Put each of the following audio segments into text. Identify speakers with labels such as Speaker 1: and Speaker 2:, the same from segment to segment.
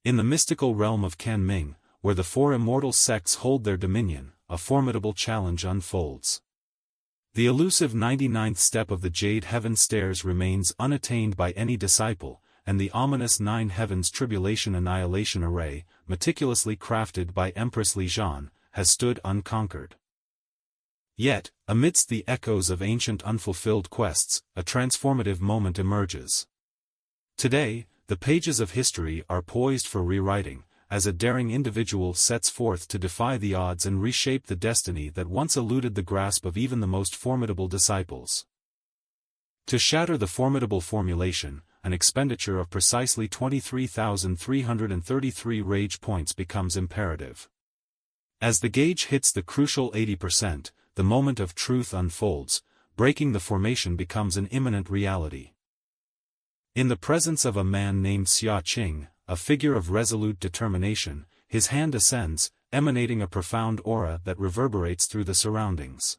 Speaker 1: In the mystical realm of Kanming, where the four immortal sects hold their dominion, a formidable challenge unfolds. The elusive 99th step of the Jade Heaven Stairs remains unattained by any disciple, and the ominous Nine Heavens Tribulation Annihilation Array, meticulously crafted by Empress Li Zhan, has stood unconquered. Yet, amidst the echoes of ancient unfulfilled quests, a transformative moment emerges. Today, the pages of history are poised for rewriting, as a daring individual sets forth to defy the odds and reshape the destiny that once eluded the grasp of even the most formidable disciples. To shatter the formidable formulation, an expenditure of precisely 23,333 rage points becomes imperative. As the gauge hits the crucial 80%, the moment of truth unfolds, breaking the formation becomes an imminent reality. In the presence of a man named Xia Chi, a figure of resolute determination, his hand ascends, emanating a profound aura that reverberates through the surroundings.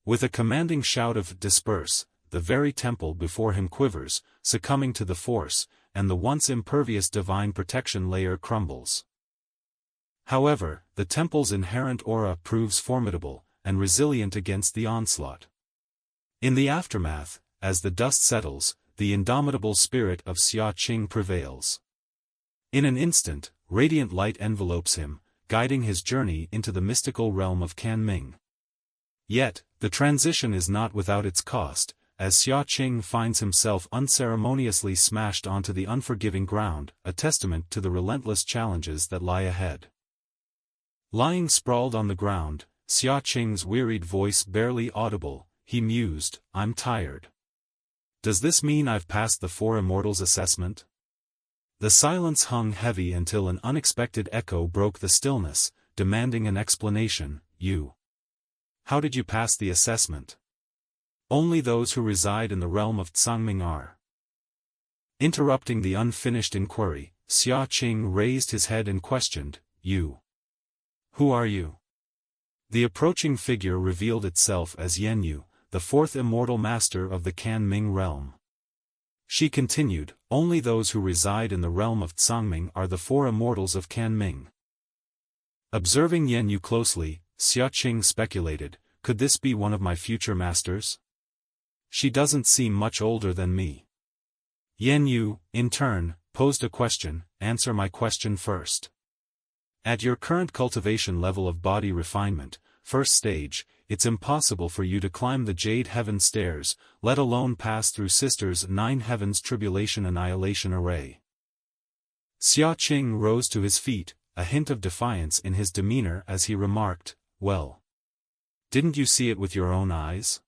Speaker 1: With a commanding shout of "disperse," the very temple before him quivers, succumbing to the force, and the once impervious divine protection layer crumbles. However, the temple's inherent aura proves formidable, and resilient against the onslaught. In the aftermath, as the dust settles, the indomitable spirit of Xia Chi prevails. In an instant, radiant light envelopes him, guiding his journey into the mystical realm of Kanming. Yet, the transition is not without its cost, as Xia Chi finds himself unceremoniously smashed onto the unforgiving ground, a testament to the relentless challenges that lie ahead. Lying sprawled on the ground, Xia Chi's wearied voice barely audible, he mused, "I'm tired. Does this mean I've passed the Four Immortals assessment?" The silence hung heavy until an unexpected echo broke the stillness, demanding an explanation. "You. How did you pass the assessment?" "Only those who reside in the realm of Tsangming are." Interrupting the unfinished inquiry, Xia Chi raised his head and questioned, "You. Who are you?" The approaching figure revealed itself as Yanyu, the fourth immortal master of the Kanming realm. She continued, "Only those who reside in the realm of Tsangming are the four immortals of Kanming." Observing Yanyu closely, Xia Chi speculated, "Could this be one of my future masters? She doesn't seem much older than me." Yanyu, in turn, posed a question. "Answer my question first. At your current cultivation level of body refinement, first stage, it's impossible for you to climb the Jade Heaven Stairs, let alone pass through Sister's Nine Heavens Tribulation Annihilation Array." Xia Chi rose to his feet, a hint of defiance in his demeanor as he remarked, "Well, didn't you see it with your own eyes?"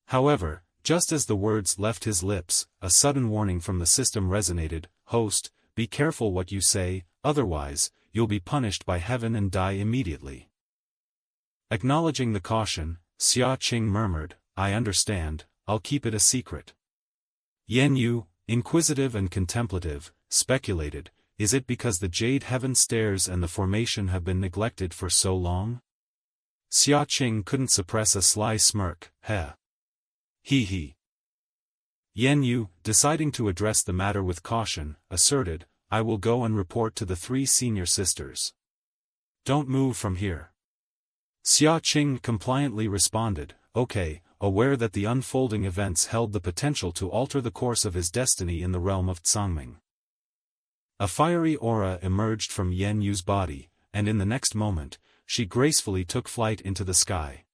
Speaker 1: However, just as the words left his lips, a sudden warning from the system resonated, "Host, be careful what you say, otherwise, you'll be punished by heaven and die immediately." Acknowledging the caution, Xia Chi murmured, "I understand, I'll keep it a secret." Yanyu, inquisitive and contemplative, speculated, "Is it because the Jade Heaven Stairs and the formation have been neglected for so long?" Xia Chi couldn't suppress a sly smirk. "Heh. He. Yanyu, deciding to address the matter with caution, asserted, "I will go and report to the three senior sisters. Don't move from here." Xia Chi compliantly responded, "Okay," aware that the unfolding events held the potential to alter the course of his destiny in the realm of Tsangming. A fiery aura emerged from Yanyu's body, and in the next moment, she gracefully took flight into the sky.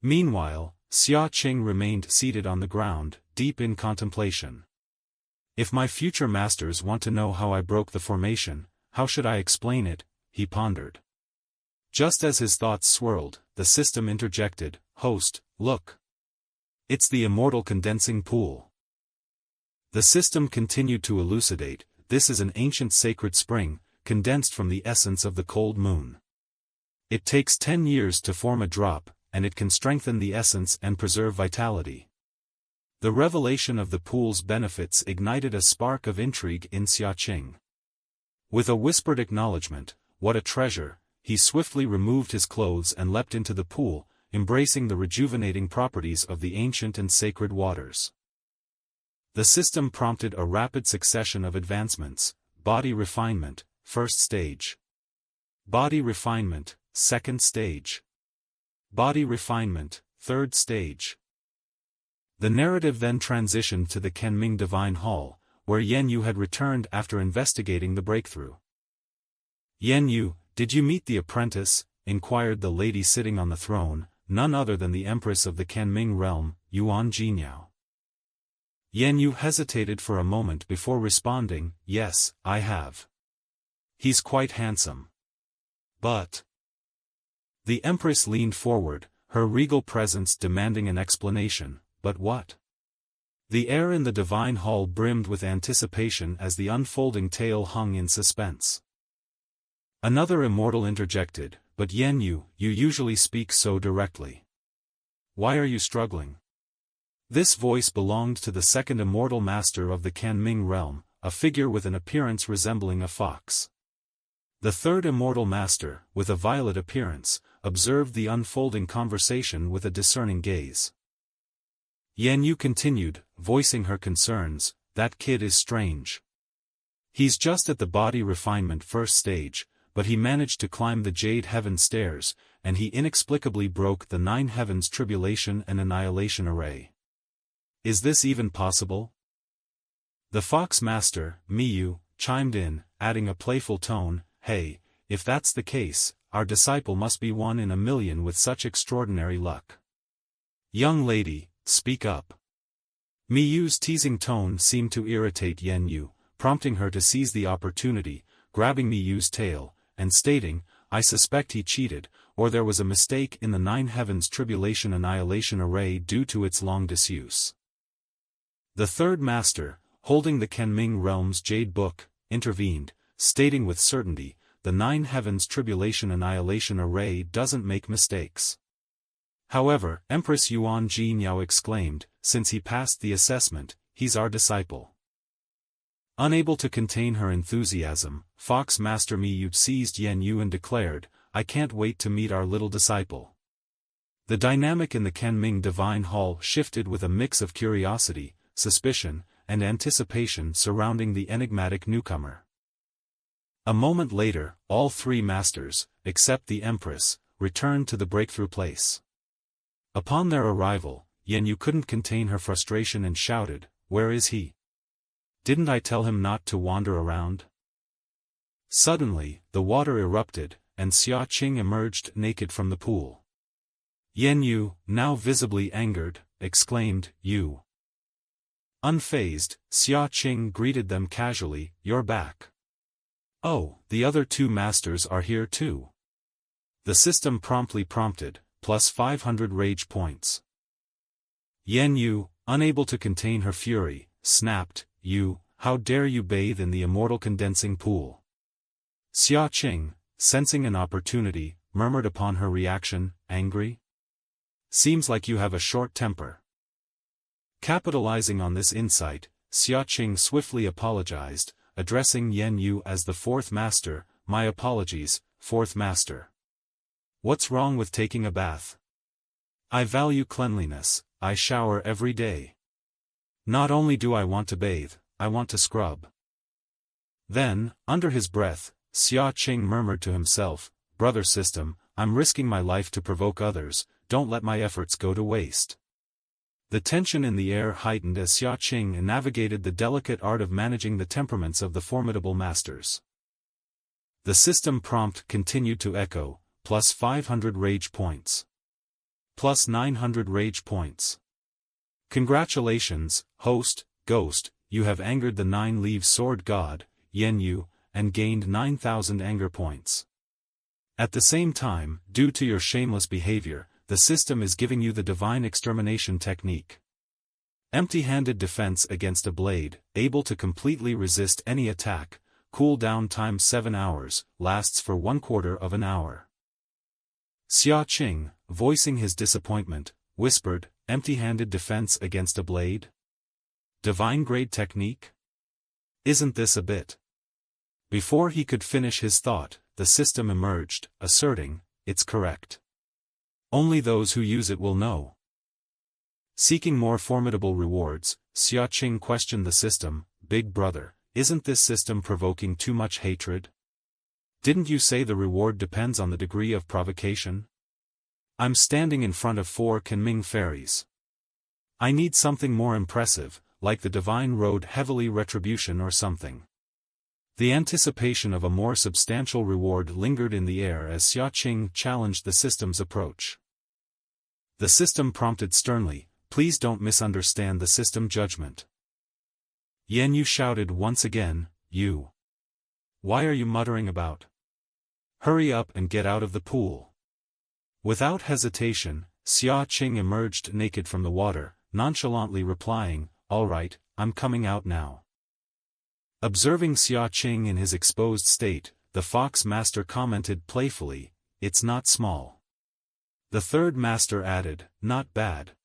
Speaker 1: Meanwhile, Xia Chi remained seated on the ground, deep in contemplation. "If my future masters want to know how I broke the formation, how should I explain it?" he pondered. Just as his thoughts swirled, the system interjected, "Host, look. It's the immortal condensing pool." The system continued to elucidate, "This is an ancient sacred spring, condensed from the essence of the cold moon. It takes 10 years to form a drop, and it can strengthen the essence and preserve vitality." The revelation of the pool's benefits ignited a spark of intrigue in Xia Chi. With a whispered acknowledgement, "What a treasure," he swiftly removed his clothes and leapt into the pool, embracing the rejuvenating properties of the ancient and sacred waters. The system prompted a rapid succession of advancements, body refinement, first stage. Body refinement, second stage. Body refinement, third stage. The narrative then transitioned to the Kenming Divine Hall, where Yen Yu had returned after investigating the breakthrough. "Yen Yu, did you meet the apprentice?" inquired the lady sitting on the throne, none other than the empress of the Kenming realm, Yuan Jinyao. Yen Yu hesitated for a moment before responding, "Yes, I have. He's quite handsome. But..." The empress leaned forward, her regal presence demanding an explanation. But what? The air in the divine hall brimmed with anticipation as the unfolding tale hung in suspense. Another immortal interjected, "But Yen Yu, you usually speak so directly. Why are you struggling?" This voice belonged to the second immortal master of the Kenming realm, a figure with an appearance resembling a fox. The third immortal master, with a violet appearance, observed the unfolding conversation with a discerning gaze. Yen Yu continued, voicing her concerns, "That kid is strange. He's just at the body refinement first stage, but he managed to climb the Jade Heaven stairs, and he inexplicably broke the 9 Heavens Tribulation and Annihilation Array. Is this even possible?" The Fox Master, Miyu, chimed in, adding a playful tone, "Hey, if that's the case, our disciple must be 1 in a million with such extraordinary luck. Young lady, speak up." Miyu's teasing tone seemed to irritate Yen Yu, prompting her to seize the opportunity, grabbing Miyu's tail, and stating, "I suspect he cheated, or there was a mistake in the 9 Heavens Tribulation Annihilation Array due to its long disuse." The third master, holding the Kenming realm's Jade Book, intervened, stating with certainty, "The 9 Heavens Tribulation Annihilation Array doesn't make mistakes." However, Empress Yuan Jinyao exclaimed, "Since he passed the assessment, he's our disciple." Unable to contain her enthusiasm, Fox Master Miyu seized Yen Yu and declared, "I can't wait to meet our little disciple." The dynamic in the Kenming Divine Hall shifted with a mix of curiosity, suspicion, and anticipation surrounding the enigmatic newcomer. A moment later, all 3 masters, except the Empress, returned to the breakthrough place. Upon their arrival, Yen Yu couldn't contain her frustration and shouted, "Where is he? Didn't I tell him not to wander around?" Suddenly, the water erupted, and Xia Chi emerged naked from the pool. Yen Yu, now visibly angered, exclaimed, "You." Unfazed, Xia Chi greeted them casually, "You're back. Oh, the other 2 masters are here too." The system promptly prompted, plus 500 rage points. Yen Yu, unable to contain her fury, snapped, "You, how dare you bathe in the immortal condensing pool?" Xia Chi, sensing an opportunity, murmured upon her reaction, "Angry? Seems like you have a short temper." Capitalizing on this insight, Xia Chi swiftly apologized, addressing Yen Yu as the 4th master, "My apologies, 4th master. What's wrong with taking a bath? I value cleanliness, I shower every day. Not only do I want to bathe, I want to scrub." Then, under his breath, Xia Chi murmured to himself, "Brother system, I'm risking my life to provoke others, don't let my efforts go to waste." The tension in the air heightened as Xia Chi navigated the delicate art of managing the temperaments of the formidable masters. The system prompt continued to echo, plus 500 rage points. Plus 900 rage points. Congratulations, host, ghost, you have angered the 9-leaf sword god, Yen Yu, and gained 9,000 anger points. At the same time, due to your shameless behavior, the system is giving you the divine extermination technique. Empty-handed defense against a blade, able to completely resist any attack, cooldown time 7 hours, lasts for 1/4 of an hour. Xia Chi, voicing his disappointment, whispered, "Empty-handed defense against a blade? Divine grade technique? Isn't this a bit?" Before he could finish his thought, the system emerged, asserting, "It's correct. Only those who use it will know." Seeking more formidable rewards, Xia Chi questioned the system, "Big brother, isn't this system provoking too much hatred? Didn't you say the reward depends on the degree of provocation? I'm standing in front of 4 Kunming fairies. I need something more impressive, like the divine road heavily retribution or something. The anticipation of a more substantial reward lingered in the air as Xia Chi challenged the system's approach. The system prompted sternly, "Please don't misunderstand the system judgment." Yan Yu shouted once again, "You! Why are you muttering about? Hurry up and get out of the pool." Without hesitation, Xia Chi emerged naked from the water, nonchalantly replying, "All right, I'm coming out now." Observing Xia Chi in his exposed state, the fox master commented playfully, "It's not small." The third master added, "Not bad."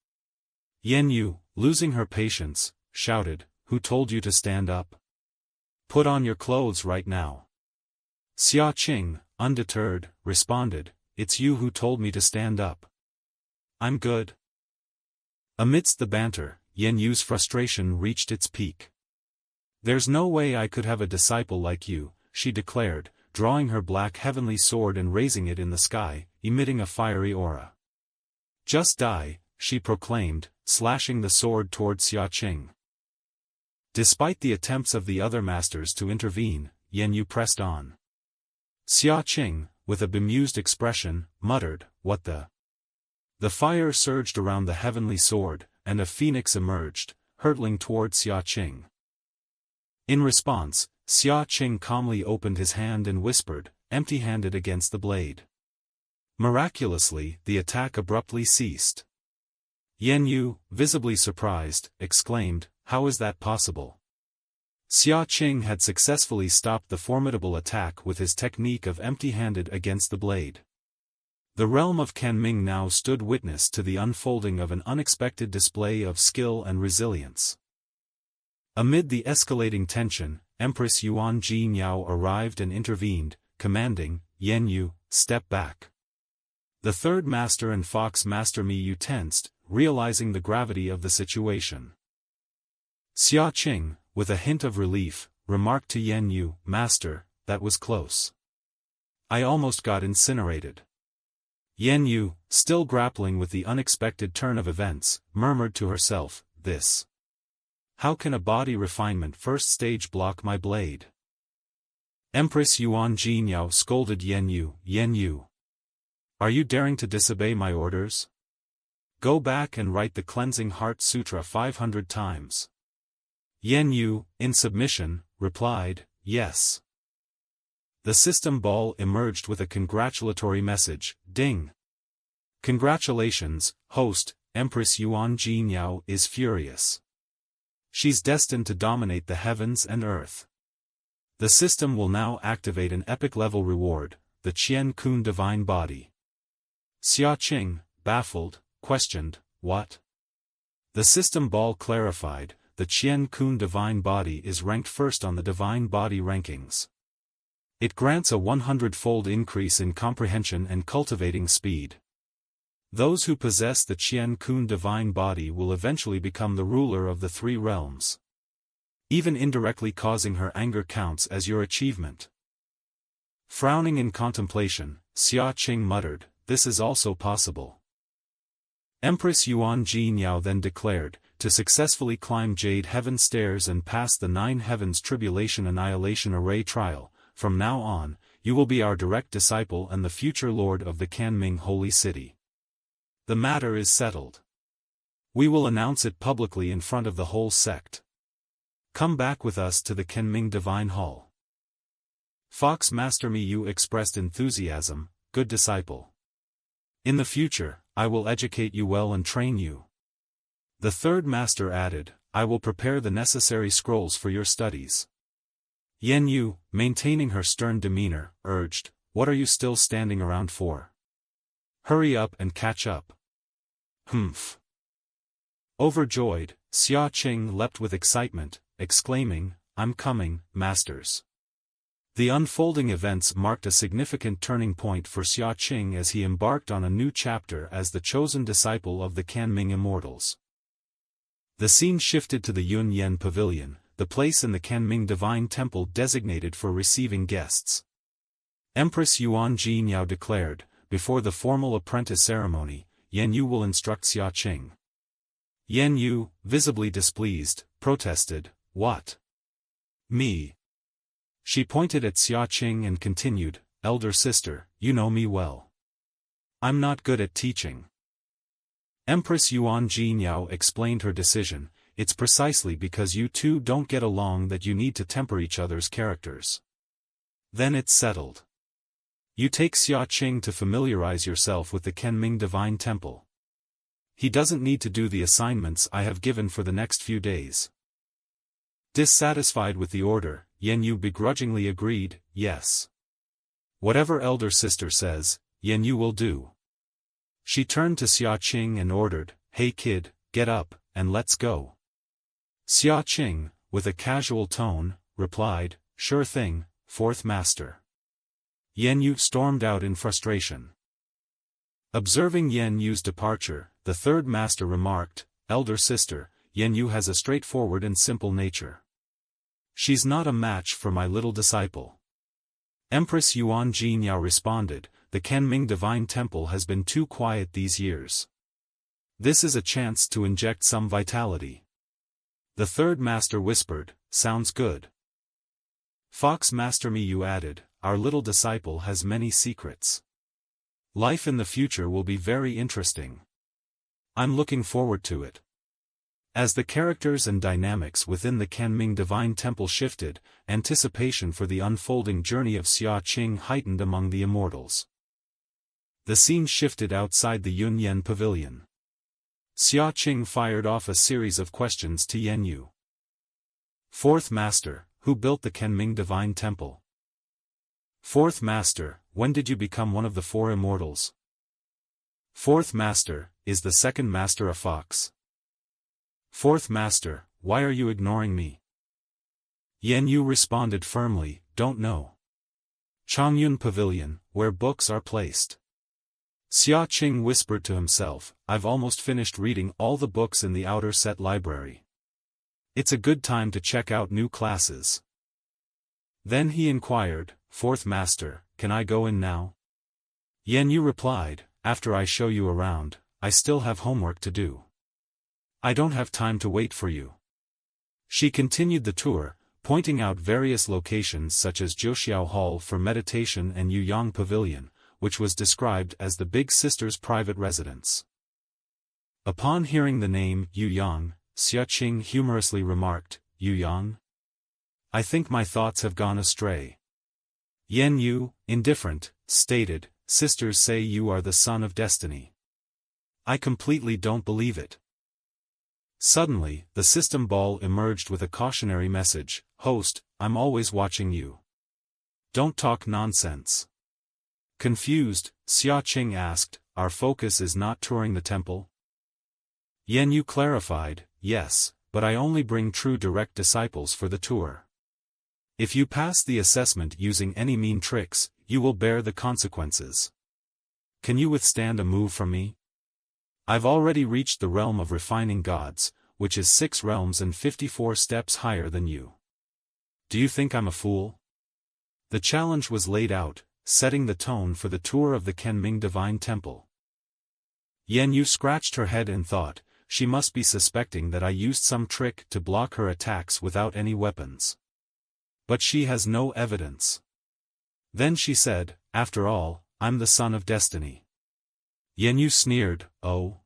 Speaker 1: Yan Yu, losing her patience, shouted, "Who told you to stand up? Put on your clothes right now." Xia Chi, undeterred, responded, "It's you who told me to stand up. I'm good." Amidst the banter, Yan Yu's frustration reached its peak. "There's no way I could have a disciple like you," she declared, drawing her black heavenly sword and raising it in the sky, emitting a fiery aura. "Just die," she proclaimed, slashing the sword toward Xia Chi. Despite the attempts of the other masters to intervene, Yan Yu pressed on. Xia Chi, with a bemused expression, muttered, "What the?" The fire surged around the heavenly sword, and a phoenix emerged, hurtling toward Xia Chi. In response, Xia Chi calmly opened his hand and whispered, empty-handed against the blade. Miraculously, the attack abruptly ceased. Yan Yu, visibly surprised, exclaimed, "How is that possible?" Xia Chi had successfully stopped the formidable attack with his technique of empty-handed against the blade. The realm of Kunming now stood witness to the unfolding of an unexpected display of skill and resilience. Amid the escalating tension, Empress Yuan Jinyao arrived and intervened, commanding, "Yan Yu, step back." The third master and fox master Mi Yu tensed, realizing the gravity of the situation. Xia Chi, with a hint of relief, remarked to Yan Yu, "Master, that was close. I almost got incinerated." Yan Yu, still grappling with the unexpected turn of events, murmured to herself, "This. How can a body refinement first stage block my blade?" Empress Yuan Jinyao scolded Yan Yu, "Yan Yu. Are you daring to disobey my orders? Go back and write the Cleansing Heart Sutra 500 times. Yan Yu, in submission, replied, "Yes." The system ball emerged with a congratulatory message, "Ding! Congratulations, host, Empress Yuan Jinyao is furious. She's destined to dominate the heavens and earth. The system will now activate an epic-level reward, the Qian Kun Divine Body." Xia Chi, baffled, questioned, "What?" The system ball clarified, the Qian Kun Divine Body is ranked first on the Divine Body rankings. It grants a 100-fold increase in comprehension and cultivating speed. Those who possess the Qian Kun Divine Body will eventually become the ruler of the 3 realms. Even indirectly causing her anger counts as your achievement. Frowning in contemplation, Xia Chi muttered, "This is also possible." Empress Yuan Jinyao then declared, "To successfully climb Jade Heaven stairs and pass the 9 Heavens Tribulation Annihilation Array trial, from now on, you will be our direct disciple and the future lord of the Kunming Holy City. The matter is settled. We will announce it publicly in front of the whole sect. Come back with us to the Kunming Divine Hall." Fox Master Mi Yu expressed enthusiasm, "Good disciple. In the future, I will educate you well and train you." The third master added, "I will prepare the necessary scrolls for your studies." Yan Yu, maintaining her stern demeanor, urged, "What are you still standing around for? Hurry up and catch up." "Humph." Overjoyed, Xia Chi leapt with excitement, exclaiming, "I'm coming, masters." The unfolding events marked a significant turning point for Xia Chi as he embarked on a new chapter as the chosen disciple of the Kunming Immortals. The scene shifted to the Yun Yen Pavilion, the place in the Kanming Divine Temple designated for receiving guests. Empress Yuan Jinyao declared, before the formal apprentice ceremony, Yan Yu will instruct Xia Qing. Yan Yu, visibly displeased, protested, "What? Me?" She pointed at Xia Qing and continued, "Elder sister, you know me well. I'm not good at teaching." Empress Yuan Jinyao explained her decision, "It's precisely because you two don't get along that you need to temper each other's characters. Then it's settled. You take Xia Qing to familiarize yourself with the Kanming Divine Temple. He doesn't need to do the assignments I have given for the next few days." Dissatisfied with the order, Yan Yu begrudgingly agreed, "Yes. Whatever elder sister says, Yan Yu will do." She turned to Xia Qing and ordered, "Hey kid, get up, and let's go." Xia Qing, with a casual tone, replied, "Sure thing, fourth master." Yan Yu stormed out in frustration. Observing Yan Yu's departure, the third master remarked, "Elder sister, Yan Yu has a straightforward and simple nature. She's not a match for my little disciple." Empress Yuan Jinyao responded, "The Kanming Divine Temple has been too quiet these years. This is a chance to inject some vitality." The third master whispered, "Sounds good." Fox Master Miyu added, "Our little disciple has many secrets. Life in the future will be very interesting. I'm looking forward to it." As the characters and dynamics within the Kanming Divine Temple shifted, anticipation for the unfolding journey of Xia Qing heightened among the immortals. The scene shifted outside the Yunyan Pavilion. Xia Qing fired off a series of questions to Yan Yu. "Fourth Master, who built the Kanming Divine Temple?" "Fourth Master, when did you become one of the four immortals?" "Fourth Master, is the second master a fox?" "Fourth Master, why are you ignoring me?" Yan Yu responded firmly, "Don't know." Changyun Pavilion, where books are placed. Xia Qing whispered to himself, "I've almost finished reading all the books in the outer set library. It's a good time to check out new classes." Then he inquired, "Fourth Master, can I go in now?" Yan Yu replied, "After I show you around, I still have homework to do. I don't have time to wait for you." She continued the tour, pointing out various locations such as Jiuxiao Hall for meditation and Yuyang Pavilion, which was described as the Big Sister's private residence. Upon hearing the name Yuyang, Xia Qing humorously remarked, "Yuyang? I think my thoughts have gone astray." Yan Yu, indifferent, stated, "Sisters say you are the son of destiny. I completely don't believe it." Suddenly, the system ball emerged with a cautionary message, "Host, I'm always watching you. Don't talk nonsense." Confused, Xia Qing asked, "Our focus is not touring the temple?" Yan Yu clarified, "Yes, but I only bring true direct disciples for the tour. If you pass the assessment using any mean tricks, you will bear the consequences. Can you withstand a move from me? I've already reached the realm of refining gods, which is 6 realms and 54 steps higher than you. Do you think I'm a fool?" The challenge was laid out, setting the tone for the tour of the Kanming Divine Temple. Yan Yu scratched her head and thought, she must be suspecting that I used some trick to block her attacks without any weapons. But she has no evidence. Then she said, "After all, I'm the son of destiny." Yan Yu sneered, "Oh?"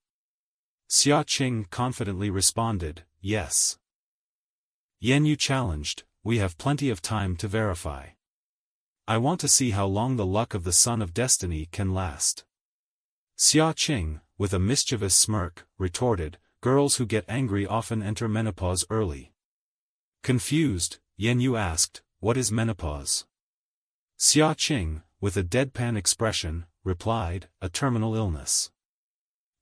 Speaker 1: Xia Qing confidently responded, "Yes." Yan Yu challenged, "We have plenty of time to verify. I want to see how long the luck of the son of destiny can last." Xia Qing, with a mischievous smirk, retorted, "Girls who get angry often enter menopause early." Confused, Yan Yu asked, "What is menopause?" Xia Qing, with a deadpan expression, replied, "A terminal illness.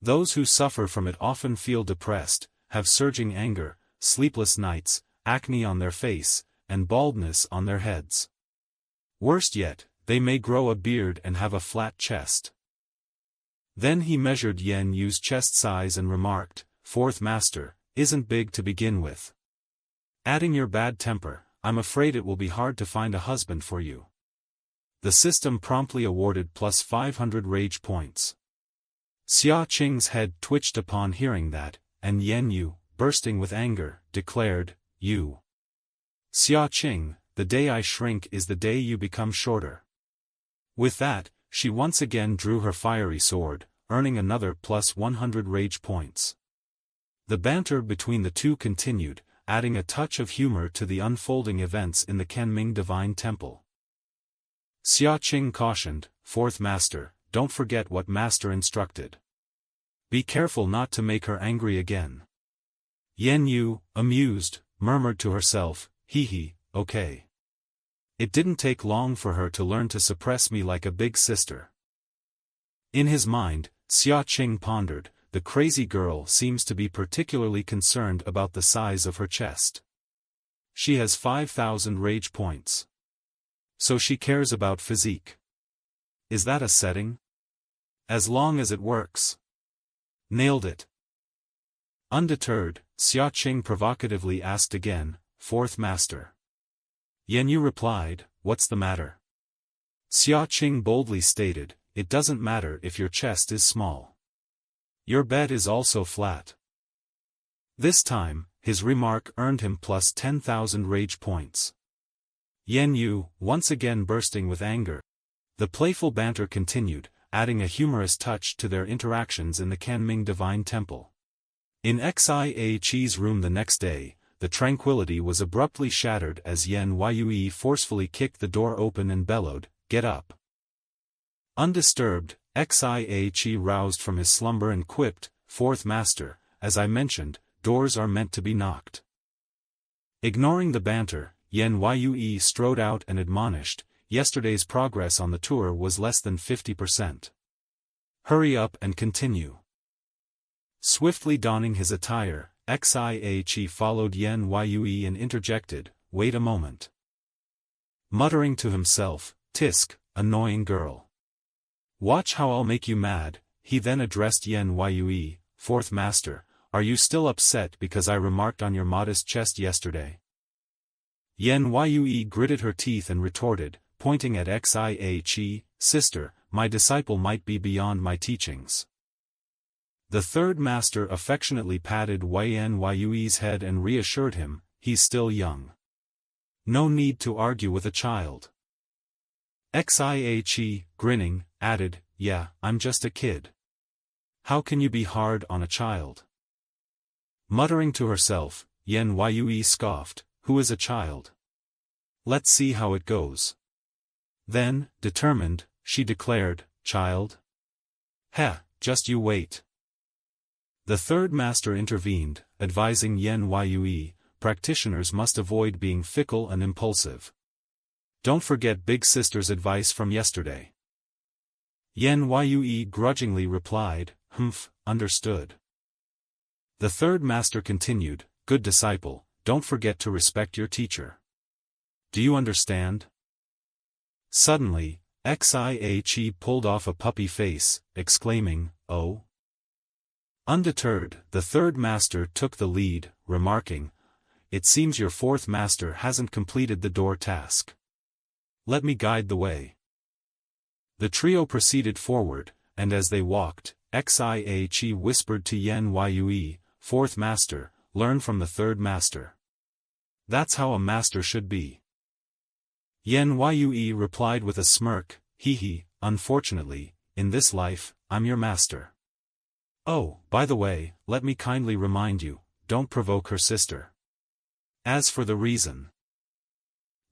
Speaker 1: Those who suffer from it often feel depressed, have surging anger, sleepless nights, acne on their face, and baldness on their heads. Worst yet, they may grow a beard and have a flat chest." Then he measured Yan Yu's chest size and remarked, "Fourth Master, isn't big to begin with. Adding your bad temper, I'm afraid it will be hard to find a husband for you. The system promptly awarded plus 500 rage points. Xia Qing's head twitched upon hearing that, and Yan Yu, bursting with anger, declared, "You. Xia Qing, the day I shrink is the day you become shorter." With that, she once again drew her fiery sword, earning another plus 100 rage points. The banter between the two continued, adding a touch of humor to the unfolding events in the Kenming Divine Temple. Xia Qing cautioned, "Fourth Master, don't forget what Master instructed. Be careful not to make her angry again." Yan Yu, amused, murmured to herself, "Hee, okay." It didn't take long for her to learn to suppress me like a big sister. In his mind, Xia Qing pondered, the crazy girl seems to be particularly concerned about the size of her chest. She has 5,000 rage points. So she cares about physique. Is that a setting? As long as it works. Nailed it. Undeterred, Xia Qing provocatively asked again, "Fourth Master." Yan Yu replied, "What's the matter?" Xia Qing boldly stated, "It doesn't matter if your chest is small. Your bed is also flat." This time, his remark earned him plus 10,000 rage points. Yan Yu, once again bursting with anger. The playful banter continued, adding a humorous touch to their interactions in the Kenming Divine Temple. In Xia Chi's room the next day, the tranquility was abruptly shattered as Yan Yue forcefully kicked the door open and bellowed, "Get up." Undisturbed, Xia Chi roused from his slumber and quipped, "Fourth Master, as I mentioned, doors are meant to be knocked." Ignoring the banter, Yan Yue strode out and admonished, "Yesterday's progress on the tour was less than 50%. Hurry up and continue." Swiftly donning his attire, Xia Chi followed Yan Yue and interjected, "Wait a moment." Muttering to himself, "Tisk, annoying girl. Watch how I'll make you mad," he then addressed Yan Yue, "Fourth Master, are you still upset because I remarked on your modest chest yesterday?" Yan Yue gritted her teeth and retorted, pointing at Xia Chi, "Sister, my disciple might be beyond my teachings." The third master affectionately patted Yan Yue's head and reassured him, "He's still young. No need to argue with a child." Xia Chi, grinning, added, "Yeah, I'm just a kid. How can you be hard on a child?" Muttering to herself, Yan Yue scoffed, "Who is a child? Let's see how it goes." Then, determined, she declared, "Child? Heh, just you wait." The third master intervened, advising Yan Yue, "Practitioners must avoid being fickle and impulsive. Don't forget big sister's advice from yesterday." Yan Yue grudgingly replied, Understood." The third master continued, "Good disciple, don't forget to respect your teacher. Do you understand?" Suddenly, Xia Chi pulled off a puppy face, exclaiming, "Oh." Undeterred, the third master took the lead, remarking, "It seems your fourth master hasn't completed the door task. Let me guide the way." The trio proceeded forward, and as they walked, Xia Chi whispered to Yan Yue, "Fourth master, learn from the third master. That's how a master should be." Yan Yue replied with a smirk, "Hee, unfortunately, in this life, I'm your master. Oh, by the way, let me kindly remind you, don't provoke her sister." As for the reason.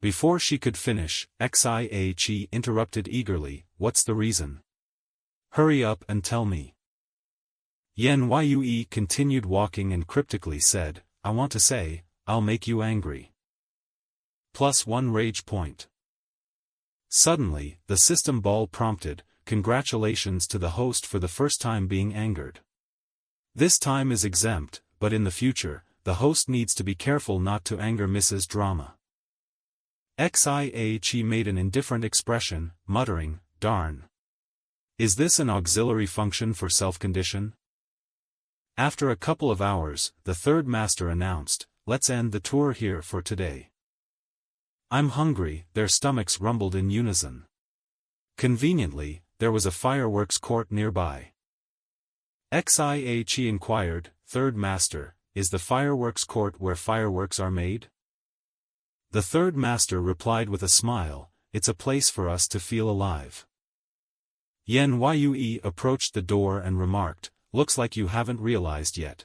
Speaker 1: Before she could finish, Xia Chi interrupted eagerly, "What's the reason? Hurry up and tell me." Yan Yue continued walking and cryptically said, "I want to say, I'll make you angry. +1 rage point." Suddenly, the system ball prompted, "Congratulations to the host for the first time being angered. This time is exempt, but in the future, the host needs to be careful not to anger Mrs. Drama." Xia Chi made an indifferent expression, muttering, "Darn. Is this an auxiliary function for self-condition?" After a couple of hours, the third master announced, let's end the tour here for today. I'm hungry, their stomachs rumbled in unison. Conveniently, there was a fireworks court nearby. Xia Chi inquired, Third Master, is the fireworks court where fireworks are made? The Third Master replied with a smile, it's a place for us to feel alive. Yan Yue approached the door and remarked, looks like you haven't realized yet.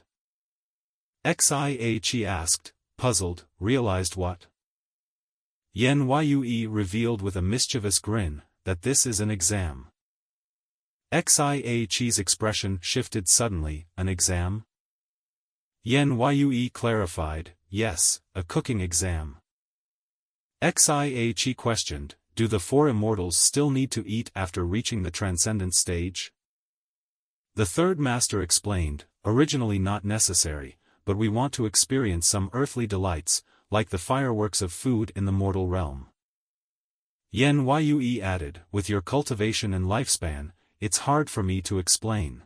Speaker 1: Xia Chi asked, puzzled, realized what? Yan Yue revealed with a mischievous grin, that this is an exam. Xia Chi's expression shifted suddenly, an exam? Yan Yue clarified, yes, a cooking exam. Xia Chi questioned, do the four immortals still need to eat after reaching the transcendent stage? The Third Master explained, originally not necessary, but we want to experience some earthly delights, like the fireworks of food in the mortal realm. Yan Yue added, with your cultivation and lifespan, it's hard for me to explain.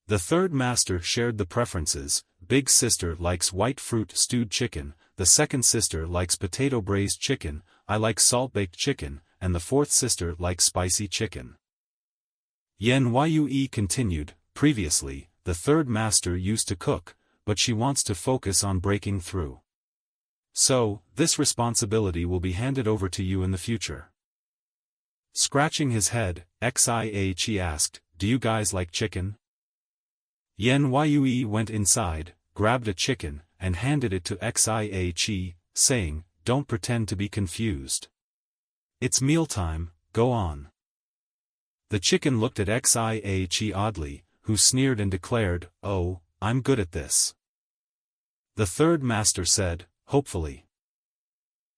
Speaker 1: The Third Master shared the preferences, big sister likes white fruit stewed chicken, the second sister likes potato braised chicken, I like salt-baked chicken, and the fourth sister likes spicy chicken. Yan Yue continued, previously, the Third Master used to cook, but she wants to focus on breaking through. So, this responsibility will be handed over to you in the future. Scratching his head, Xia Chi asked, do you guys like chicken? Yan Yue went inside, grabbed a chicken, and handed it to Xia Chi, saying, don't pretend to be confused. It's mealtime, go on. The chicken looked at Xia Chi oddly, who sneered and declared, oh, I'm good at this. The Third Master said, hopefully.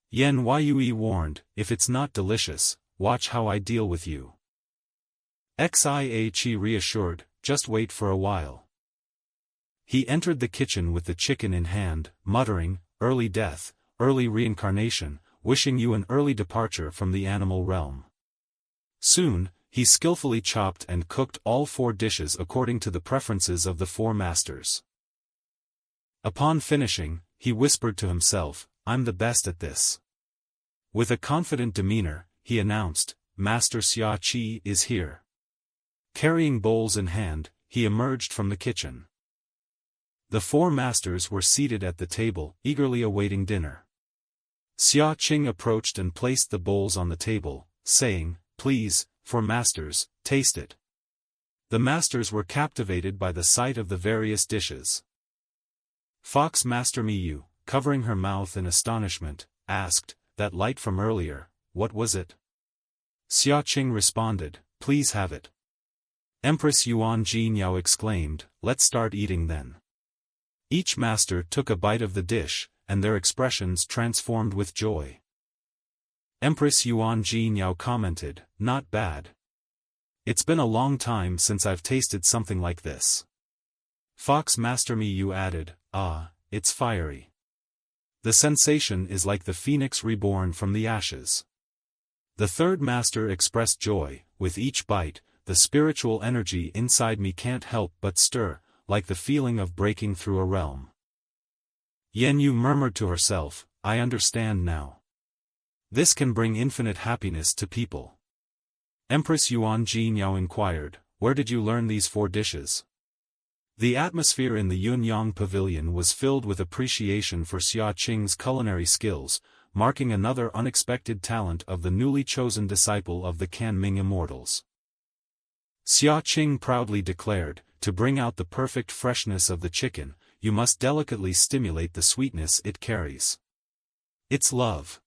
Speaker 1: Yan Yue warned, if it's not delicious, watch how I deal with you. Xia Chi reassured, just wait for a while. He entered the kitchen with the chicken in hand, muttering, early death, early reincarnation, wishing you an early departure from the animal realm. Soon, he skillfully chopped and cooked all 4 dishes according to the preferences of the 4 masters. Upon finishing, he whispered to himself, I'm the best at this. With a confident demeanor, he announced, Master Xia Chi is here. Carrying bowls in hand, he emerged from the kitchen. The 4 masters were seated at the table, eagerly awaiting dinner. Xia Chi approached and placed the bowls on the table, saying, please, 4 masters, taste it. The masters were captivated by the sight of the various dishes. Fox Master Miyu, covering her mouth in astonishment, asked, that light from earlier, what was it? Xia Qing responded, please have it. Empress Yuan Jinyao exclaimed, let's start eating then. Each master took a bite of the dish, and their expressions transformed with joy. Empress Yuan Jinyao commented, not bad. It's been a long time since I've tasted something like this. Fox Master Miyu added, it's fiery. The sensation is like the phoenix reborn from the ashes. The Third Master expressed joy, with each bite, the spiritual energy inside me can't help but stir, like the feeling of breaking through a realm. Yan Yu murmured to herself, I understand now. This can bring infinite happiness to people. Empress Yuan Jinyao inquired, where did you learn these 4 dishes? The atmosphere in the Yunyang Pavilion was filled with appreciation for Xia Qing's culinary skills, marking another unexpected talent of the newly chosen disciple of the Kanming Immortals. Xia Qing proudly declared, to bring out the perfect freshness of the chicken, you must delicately stimulate the sweetness it carries. It's love.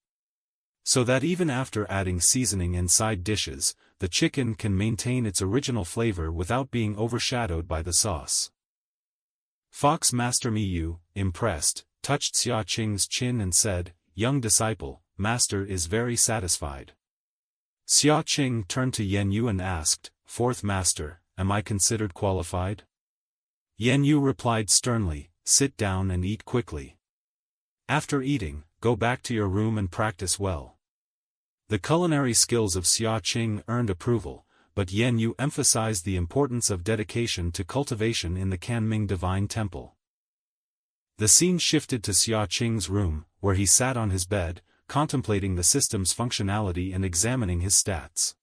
Speaker 1: So that even after adding seasoning in side dishes, the chicken can maintain its original flavor without being overshadowed by the sauce. Fox Master Miyu, impressed, touched Xia Qing's chin and said, young disciple, Master is very satisfied. Xia Qing turned to Yan Yu and asked, 4th Master, am I considered qualified? Yan Yu replied sternly, sit down and eat quickly. After eating, go back to your room and practice well. The culinary skills of Xia Qing earned approval, but Yan Yu emphasized the importance of dedication to cultivation in the Kanming Divine Temple. The scene shifted to Xia Qing's room, where he sat on his bed, contemplating the system's functionality and examining his stats.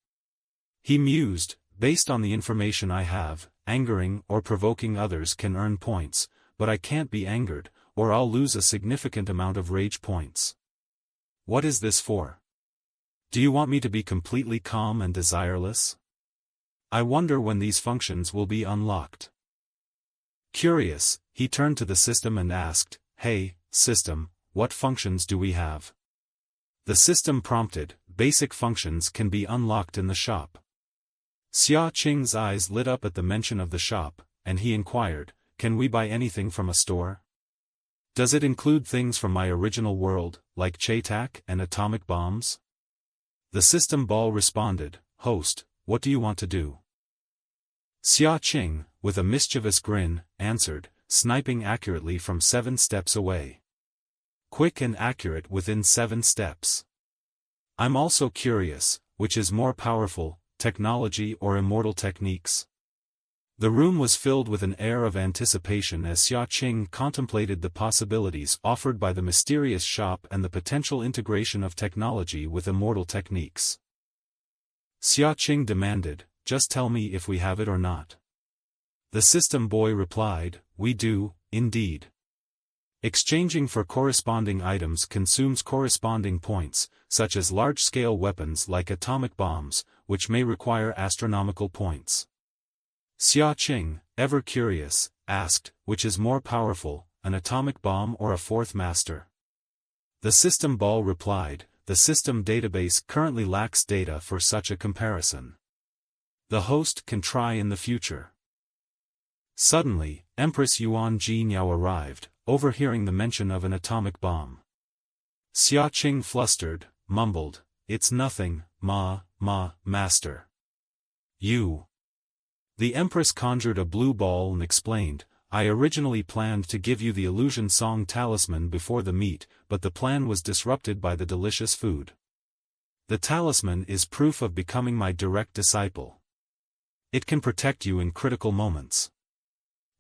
Speaker 1: He mused, based on the information I have, angering or provoking others can earn points, but I can't be angered, or I'll lose a significant amount of rage points. What is this for? Do you want me to be completely calm and desireless? I wonder when these functions will be unlocked. Curious, he turned to the system and asked, "Hey, system, what functions do we have?" The system prompted, "Basic functions can be unlocked in the shop." Xia Qing's eyes lit up at the mention of the shop, and he inquired, "Can we buy anything from a store? Does it include things from my original world, like Chaitak and atomic bombs?" The system ball responded, "Host, what do you want to do?" Xia Qing, with a mischievous grin, answered, "Sniping accurately from 7 steps away. Quick and accurate within 7 steps. I'm also curious, which is more powerful, technology or immortal techniques?" The room was filled with an air of anticipation as Xia Qing contemplated the possibilities offered by the mysterious shop and the potential integration of technology with immortal techniques. Xia Qing demanded, "Just tell me if we have it or not." The system boy replied, "We do, indeed. Exchanging for corresponding items consumes corresponding points, such as large-scale weapons like atomic bombs, which may require astronomical points." Xia Qing, ever curious, asked, "Which is more powerful, an atomic bomb or a 4th master?" The system ball replied, "The system database currently lacks data for such a comparison. The host can try in the future." Suddenly, Empress Yuan Jinyao arrived, overhearing the mention of an atomic bomb. Xia Qing flustered, mumbled, "It's nothing, master. You." The Empress conjured a blue ball and explained, "I originally planned to give you the illusion song talisman before the meet, but the plan was disrupted by the delicious food. The talisman is proof of becoming my direct disciple. It can protect you in critical moments."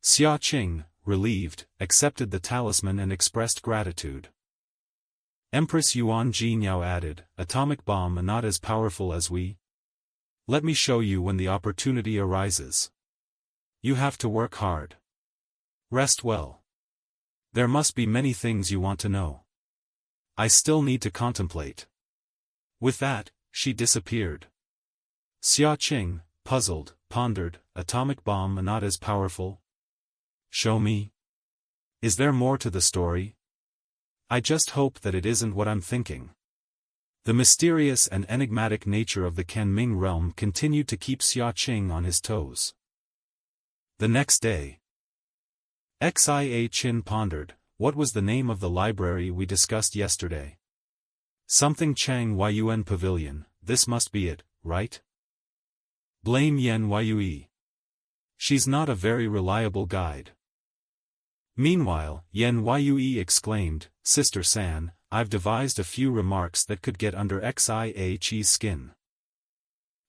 Speaker 1: Xia Qing, relieved, accepted the talisman and expressed gratitude. Empress Yuan Jinyao added, "Atomic bomb are not as powerful as we. Let me show you when the opportunity arises. You have to work hard. Rest well. There must be many things you want to know. I still need to contemplate." With that, she disappeared. Xia Qing, puzzled, pondered, "Atomic bomb are not as powerful? Show me. Is there more to the story? I just hope that it isn't what I'm thinking." The mysterious and enigmatic nature of the Kanming realm continued to keep Xia Qing on his toes. The next day, Xia Qin pondered, "What was the name of the library we discussed yesterday? Something Chang Yun Pavilion, this must be it, right? Blame Yen Yue. She's not a very reliable guide." Meanwhile, Yen Yue exclaimed, "Sister San, I've devised a few remarks that could get under Xia Chi's skin."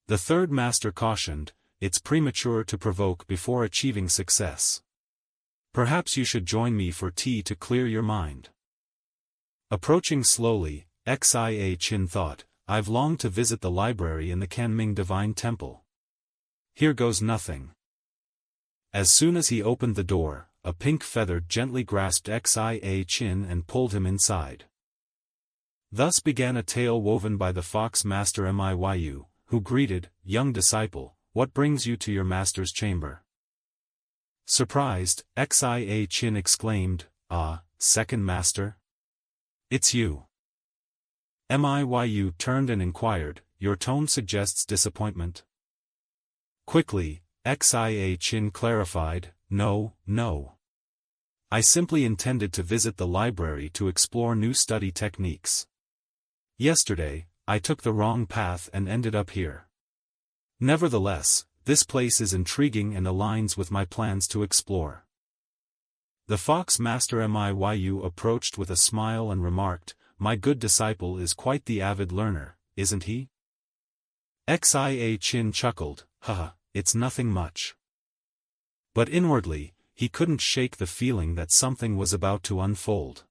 Speaker 1: The 3rd master cautioned, "It's premature to provoke before achieving success. Perhaps you should join me for tea to clear your mind." Approaching slowly, Xia Qin thought, "I've longed to visit the library in the Kanming Divine Temple. Here goes nothing." As soon as he opened the door, a pink feather gently grasped Xia Qin and pulled him inside. Thus began a tale woven by the Fox Master Miyu, who greeted, "Young disciple, what brings you to your master's chamber?" Surprised, Xia Qin exclaimed, "Ah, second master? It's you." Miyu turned and inquired, "Your tone suggests disappointment." Quickly, Xia Qin clarified, No. I simply intended to visit the library to explore new study techniques. Yesterday, I took the wrong path and ended up here. Nevertheless, this place is intriguing and aligns with my plans to explore." The Fox Master Miyu approached with a smile and remarked, "My good disciple is quite the avid learner, isn't he?" Xia Qin chuckled, "Haha, it's nothing much." But inwardly, he couldn't shake the feeling that something was about to unfold.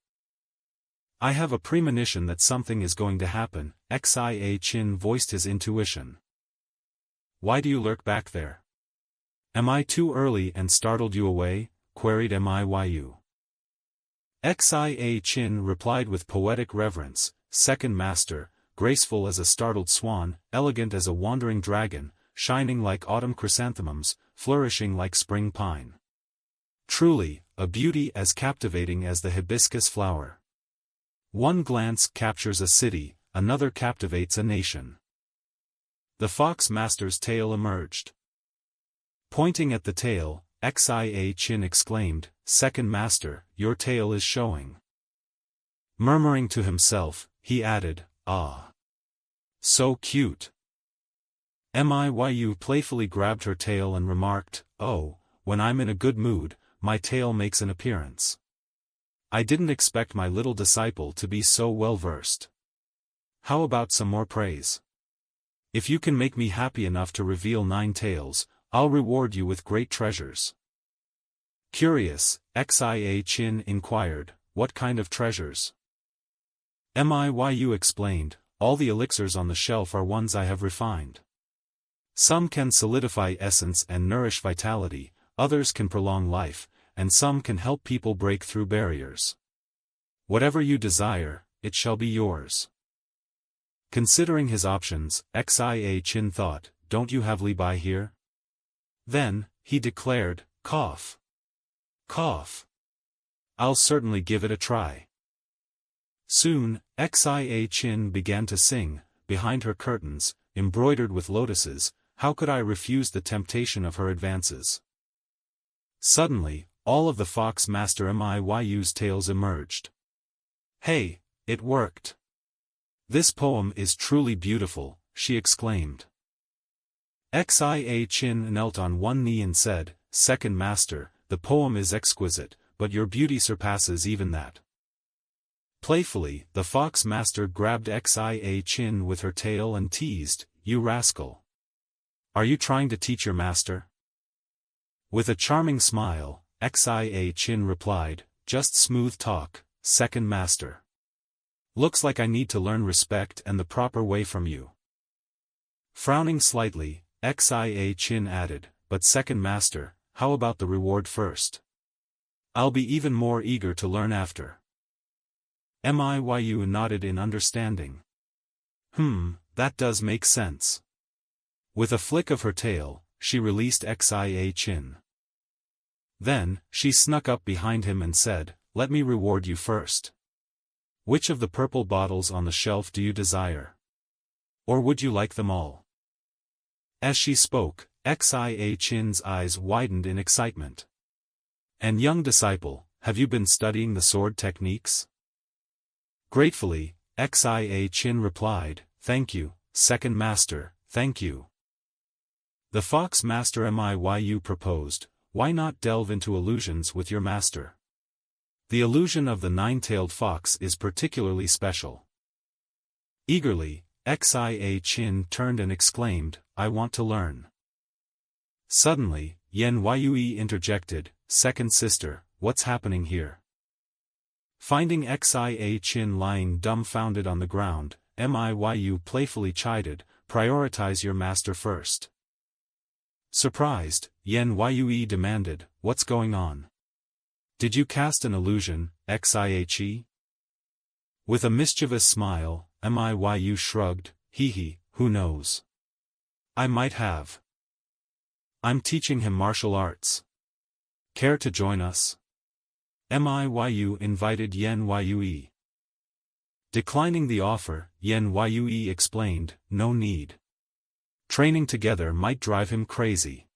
Speaker 1: I have a premonition that something is going to happen, Xia Chi voiced his intuition. Why do you lurk back there? Am I too early and startled you away? Queried Miyu. Xia Chi replied with poetic reverence, Second Master, graceful as a startled swan, elegant as a wandering dragon, shining like autumn chrysanthemums, flourishing like spring pine. Truly, a beauty as captivating as the hibiscus flower. One glance captures a city, another captivates a nation. The Fox Master's tail emerged. Pointing at the tail, Xia Chi exclaimed, Second Master, your tail is showing. Murmuring to himself, he added, Ah. So cute. Miyu playfully grabbed her tail and remarked, Oh, when I'm in a good mood, my tail makes an appearance. I didn't expect my little disciple to be so well versed. How about some more praise? If you can make me happy enough to reveal 9 tails, I'll reward you with great treasures. Curious, Xia Chi inquired, what kind of treasures? Miyu explained, all the elixirs on the shelf are ones I have refined. Some can solidify essence and nourish vitality, others can prolong life, and some can help people break through barriers. Whatever you desire, it shall be yours. Considering his options, Xia Chi thought, don't you have Li Bai here? Then, he declared, cough. Cough. I'll certainly give it a try. Soon, Xia Chi began to sing, behind her curtains, embroidered with lotuses, how could I refuse the temptation of her advances? Suddenly, all of the Fox Master Miyu's tails emerged. Hey, it worked! This poem is truly beautiful, she exclaimed. Xia Chi knelt on one knee and said, Second Master, the poem is exquisite, but your beauty surpasses even that. Playfully, the Fox Master grabbed Xia Chi with her tail and teased, You rascal! Are you trying to teach your master? With a charming smile, Xia Chi replied, Just smooth talk, Second Master. Looks like I need to learn respect and the proper way from you. Frowning slightly, Xia Chi added, But Second Master, how about the reward first? I'll be even more eager to learn after. Miyu nodded in understanding. That does make sense. With a flick of her tail, she released Xia Chi. Then, she snuck up behind him and said, Let me reward you first. Which of the purple bottles on the shelf do you desire? Or would you like them all? As she spoke, Xia Chi's eyes widened in excitement. And young disciple, have you been studying the sword techniques? Gratefully, Xia Chi replied, Thank you, Second Master, thank you. The Fox Master Miyu proposed, Why not delve into illusions with your master? The illusion of the 9-tailed fox is particularly special. Eagerly, Xia Chi turned and exclaimed, I want to learn. Suddenly, Yue interjected, Second sister, what's happening here? Finding Xia Chi lying dumbfounded on the ground, Miyu playfully chided, Prioritize your master first. Surprised, Yue demanded, What's going on? Did you cast an illusion, Xia Chi? With a mischievous smile, Miyu shrugged, Hee, who knows? I might have. I'm teaching him martial arts. Care to join us? Miyu invited Yue. Declining the offer, Yue explained, No need. Training together might drive him crazy.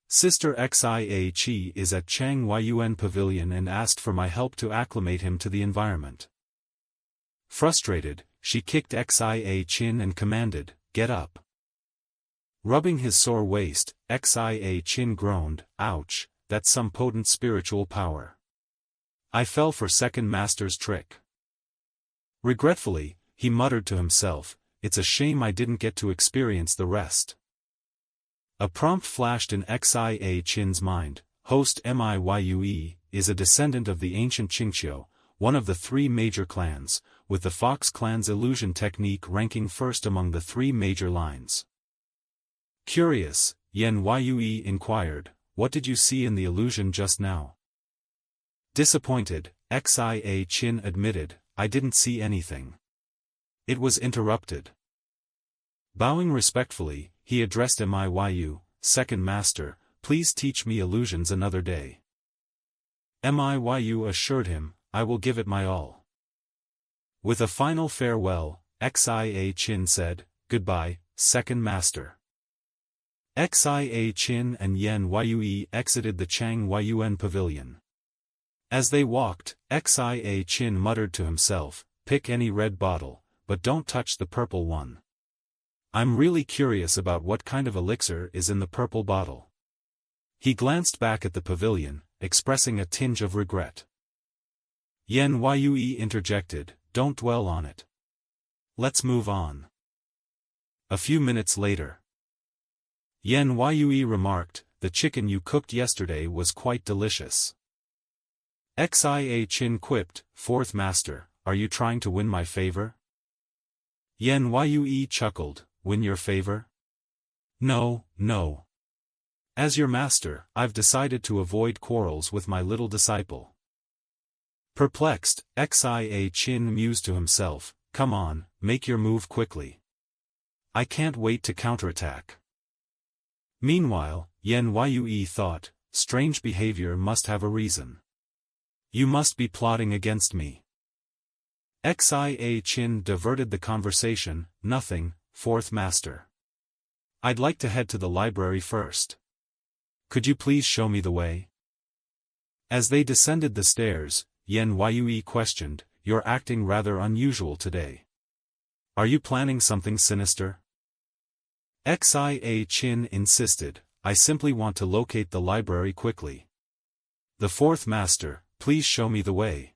Speaker 1: Sister Xia Chi is at Chang Yuen Pavilion and asked for my help to acclimate him to the environment. Frustrated, she kicked Xia Chi and commanded, Get up. Rubbing his sore waist, Xia Chi groaned, Ouch, that's some potent spiritual power. I fell for Second Master's trick. Regretfully, he muttered to himself, It's a shame I didn't get to experience the rest. A prompt flashed in Xia Chi's mind, host Miyue, is a descendant of the ancient Qingqiu, one of the three major clans, with the Fox clan's illusion technique ranking first among the three major lines. Curious, Yue inquired, "What did you see in the illusion just now?" Disappointed, Xia Chi admitted, "I didn't see anything. It was interrupted." Bowing respectfully, he addressed Miyue, "Second master, please teach me illusions another day." Miyue assured him, "I will give it my all." With a final farewell, Xia Chi said, "Goodbye, second master." Xia Chi and Yue exited the Chang Yuan pavilion. As they walked, Xia Chi muttered to himself, "Pick any red bottle, but don't touch the purple one. I'm really curious about what kind of elixir is in the purple bottle." He glanced back at the pavilion, expressing a tinge of regret. Yue interjected, "Don't dwell on it. Let's move on." A few minutes later, Yue remarked, "The chicken you cooked yesterday was quite delicious." Xia Chi quipped, "Fourth master, are you trying to win my favor?" Yue chuckled, "Win your favor? No, no. As your master, I've decided to avoid quarrels with my little disciple." Perplexed, Xia Chi mused to himself, "Come on, make your move quickly. I can't wait to counterattack." Meanwhile, Yue thought, "Strange behavior must have a reason. You must be plotting against me." Xia Chi diverted the conversation, "Nothing, fourth master. I'd like to head to the library first. Could you please show me the way?" As they descended the stairs, Yue questioned, "You're acting rather unusual today. Are you planning something sinister?" Xia Chi insisted, "I simply want to locate the library quickly. The fourth master, please show me the way.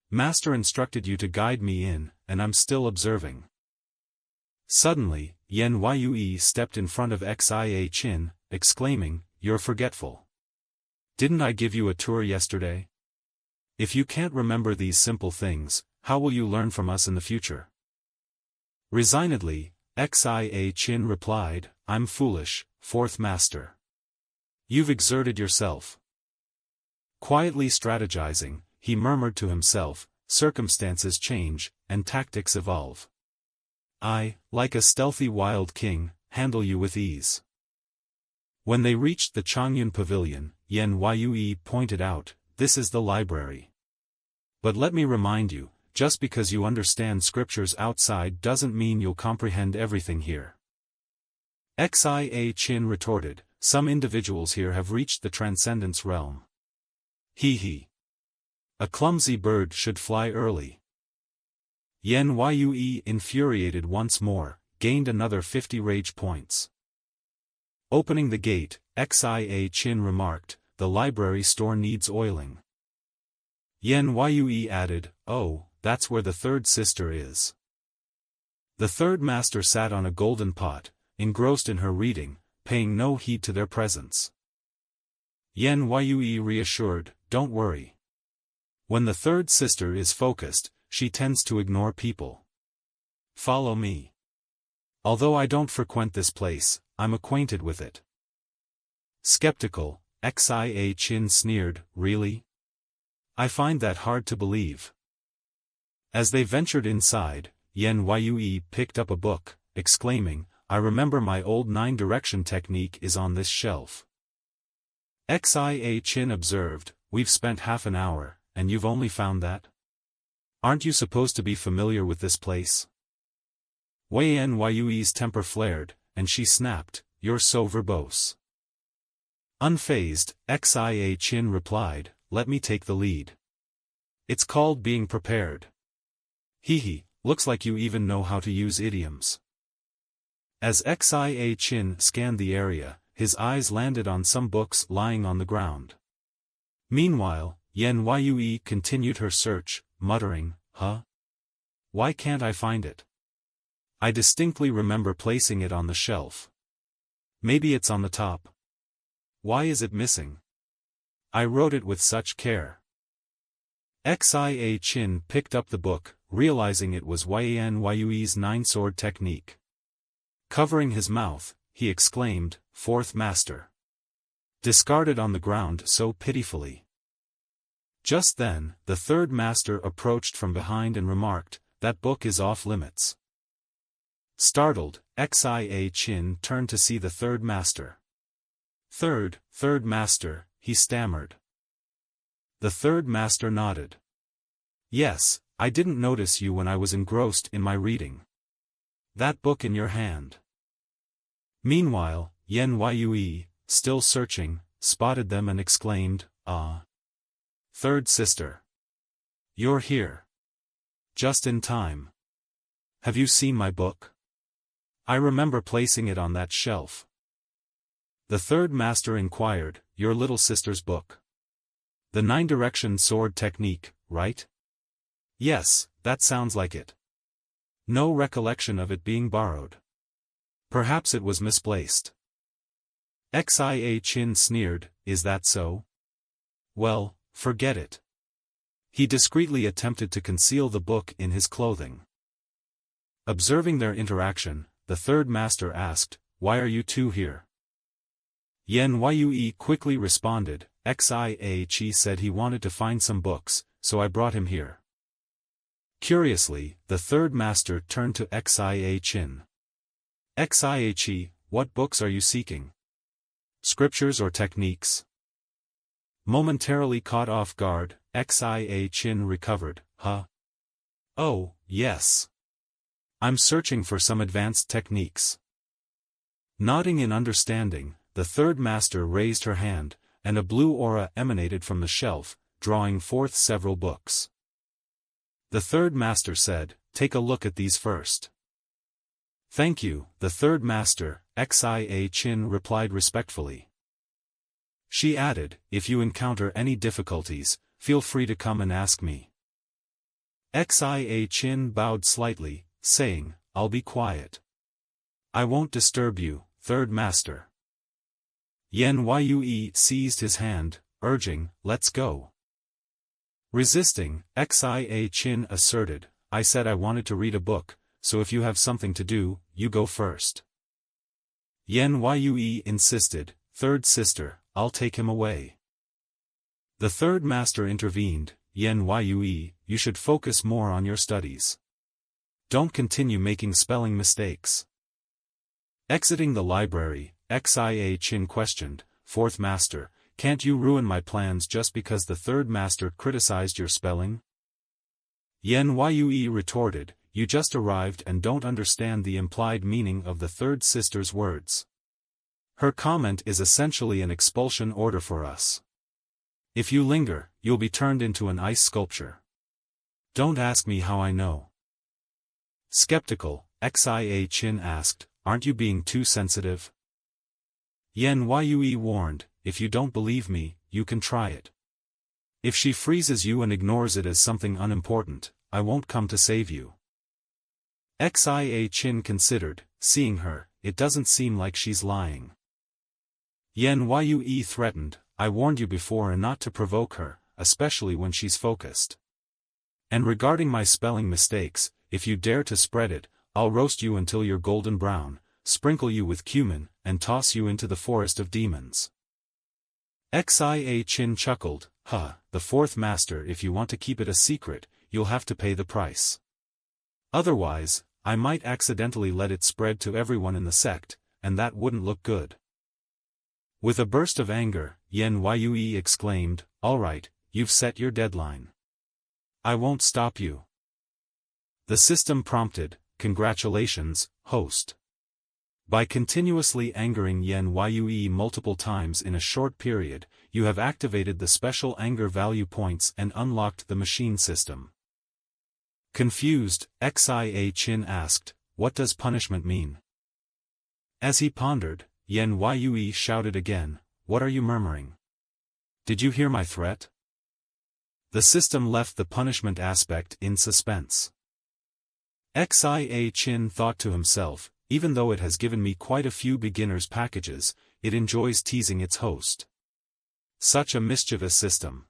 Speaker 1: Master instructed you to guide me in, and I'm still observing." Suddenly, Yue stepped in front of Xia Chi, exclaiming, "You're forgetful. Didn't I give you a tour yesterday? If you can't remember these simple things, how will you learn from us in the future?" Resignedly, Xia Chi replied, "I'm foolish, fourth master. You've exerted yourself." Quietly strategizing, he murmured to himself, "Circumstances change, and tactics evolve. I, like a stealthy wild king, handle you with ease." When they reached the Changyun pavilion, Yue pointed out, "This is the library. But let me remind you, just because you understand scriptures outside doesn't mean you'll comprehend everything here." Xia Chi retorted, "Some individuals here have reached the transcendence realm. He. A clumsy bird should fly early." Yue, infuriated once more, gained another 50 rage points. Opening the gate, Xia Chi remarked, "The library store needs oiling." Yue added, "Oh, that's where the third sister is." The third master sat on a golden pot, engrossed in her reading, paying no heed to their presence. Yue reassured, "Don't worry. When the third sister is focused, she tends to ignore people. Follow me. Although I don't frequent this place, I'm acquainted with it." Skeptical, Xia Chi sneered, "Really? I find that hard to believe." As they ventured inside, Yue picked up a book, exclaiming, "I remember my old 9-direction technique is on this shelf." Xia Chi observed, "We've spent half an hour, and you've only found that? Aren't you supposed to be familiar with this place?" Yue's temper flared, and she snapped, "You're so verbose." Unfazed, Xia Chi replied, "Let me take the lead. It's called being prepared." Looks like you even know how to use idioms." As Xia Chi scanned the area, his eyes landed on some books lying on the ground. Meanwhile, Yue continued her search, muttering, "Huh? Why can't I find it? I distinctly remember placing it on the shelf. Maybe it's on the top. Why is it missing?" I wrote it with such care. Xia Chi picked up the book, realizing it was Yan Yue's nine-sword technique. Covering his mouth, he exclaimed, "Fourth master." Discarded on the ground so pitifully. Just then, the third master approached from behind and remarked, "That book is off limits." Startled, Xia Chi turned to see the third master. Third master," he stammered. The third master nodded. "Yes, I didn't notice you when I was engrossed in my reading. That book in your hand." Meanwhile, Yan Yue, still searching, spotted them and exclaimed, "Ah! Third sister. You're here. Just in time. Have you seen my book? I remember placing it on that shelf." The third master inquired, "Your little sister's book? The nine-direction sword technique, right?" "Yes, that sounds like it. No recollection of it being borrowed. Perhaps it was misplaced." Xia Chi sneered, "Is that so? Well, forget it." He discreetly attempted to conceal the book in his clothing. Observing their interaction, the third master asked, "Why are you two here?" Yan Yue quickly responded, "Xia Chi said he wanted to find some books, so I brought him here." Curiously, the third master turned to Xia Chi. "Xia Chi, what books are you seeking? Scriptures or techniques?" Momentarily caught off guard, Xia Chi recovered, "Huh? Oh, yes. I'm searching for some advanced techniques." Nodding in understanding, the third master raised her hand, and a blue aura emanated from the shelf, drawing forth several books. The third master said, "Take a look at these first." "Thank you," the third master, Xia Chi replied respectfully. She added, "If you encounter any difficulties, feel free to come and ask me." Xia Chi bowed slightly, saying, "I'll be quiet. I won't disturb you, third master." Yan Yue seized his hand, urging, "Let's go." Resisting, Xia Chi asserted, "I said I wanted to read a book, so if you have something to do, you go first." Yan Yue insisted, "Third sister, I'll take him away." The third master intervened, "Yan Yue, you should focus more on your studies. Don't continue making spelling mistakes." Exiting the library, Xia Chi questioned, "Fourth master, can't you ruin my plans just because the third master criticized your spelling?" Yan Yue retorted, "You just arrived and don't understand the implied meaning of the third sister's words. Her comment is essentially an expulsion order for us. If you linger, you'll be turned into an ice sculpture. Don't ask me how I know." Skeptical, Xia Chi asked, "Aren't you being too sensitive?" Yan Yue warned, "If you don't believe me, you can try it. If she freezes you and ignores it as something unimportant, I won't come to save you." Xia Chi considered, seeing her, "It doesn't seem like she's lying." Yan Yue threatened, "I warned you before and not to provoke her, especially when she's focused. And regarding my spelling mistakes, if you dare to spread it, I'll roast you until you're golden brown, sprinkle you with cumin, and toss you into the forest of demons." Xia Chi chuckled, The fourth master, if you want to keep it a secret, you'll have to pay the price. Otherwise, I might accidentally let it spread to everyone in the sect, and that wouldn't look good." With a burst of anger, Yan Yue exclaimed, "All right, you've set your deadline. I won't stop you." The system prompted, "Congratulations, host. By continuously angering Yan Yue multiple times in a short period, you have activated the special anger value points and unlocked the machine system." Confused, Xia Chi asked, "What does punishment mean?" As he pondered, Yan Yue shouted again, "What are you murmuring? Did you hear my threat?" The system left the punishment aspect in suspense. Xia Chi thought to himself, even though it has given me quite a few beginner's packages, it enjoys teasing its host. Such a mischievous system.